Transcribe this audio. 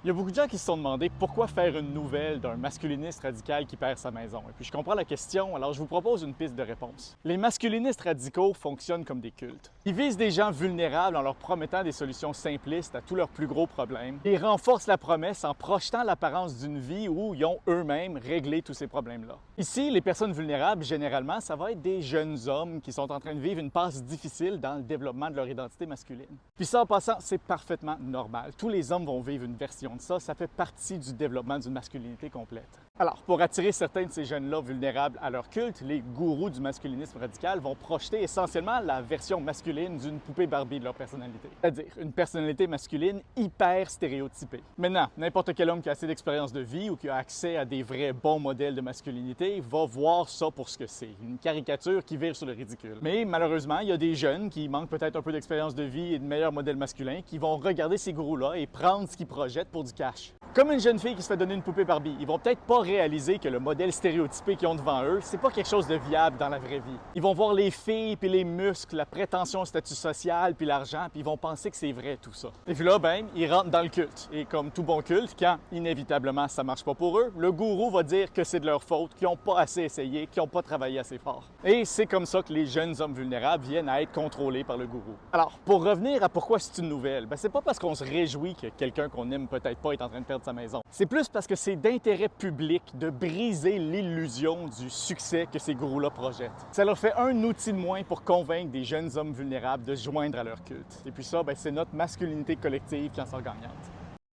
Il y a beaucoup de gens qui se sont demandé pourquoi faire une nouvelle d'un masculiniste radical qui perd sa maison. Et puis je comprends la question, alors je vous propose une piste de réponse. Les masculinistes radicaux fonctionnent comme des cultes. Ils visent des gens vulnérables en leur promettant des solutions simplistes à tous leurs plus gros problèmes et renforcent la promesse en projetant l'apparence d'une vie où ils ont eux-mêmes réglé tous ces problèmes-là. Ici, les personnes vulnérables, généralement, ça va être des jeunes hommes qui sont en train de vivre une passe difficile dans le développement de leur identité masculine. Puis ça, en passant, c'est parfaitement normal. Tous les hommes vont vivre une version de ça fait partie du développement d'une masculinité complète. Alors, pour attirer certains de ces jeunes-là vulnérables à leur culte, les gourous du masculinisme radical vont projeter essentiellement la version masculine d'une poupée Barbie de leur personnalité. C'est-à-dire une personnalité masculine hyper stéréotypée. Maintenant, n'importe quel homme qui a assez d'expérience de vie ou qui a accès à des vrais bons modèles de masculinité va voir ça pour ce que c'est, une caricature qui vire sur le ridicule. Mais malheureusement, il y a des jeunes qui manquent peut-être un peu d'expérience de vie et de meilleurs modèles masculins qui vont regarder ces gourous-là et prendre ce qu'ils projettent pour du cash. Comme une jeune fille qui se fait donner une poupée Barbie, ils vont peut-être pas réaliser que le modèle stéréotypé qu'ils ont devant eux, c'est pas quelque chose de viable dans la vraie vie. Ils vont voir les filles, puis les muscles, la prétention au statut social, puis l'argent, puis ils vont penser que c'est vrai tout ça. Et puis là, ben, ils rentrent dans le culte. Et comme tout bon culte, quand inévitablement ça marche pas pour eux, le gourou va dire que c'est de leur faute, qu'ils ont pas assez essayé, qu'ils ont pas travaillé assez fort. Et c'est comme ça que les jeunes hommes vulnérables viennent à être contrôlés par le gourou. Alors, pour revenir à pourquoi c'est une nouvelle, ben c'est pas parce qu'on se réjouit que quelqu'un qu'on aime peut-être pas est en train de perdre sa maison. C'est plus parce que c'est d'intérêt public de briser l'illusion du succès que ces gourous-là projettent. Ça leur fait un outil de moins pour convaincre des jeunes hommes vulnérables de se joindre à leur culte. Et puis ça, ben, c'est notre masculinité collective qui en sort gagnante.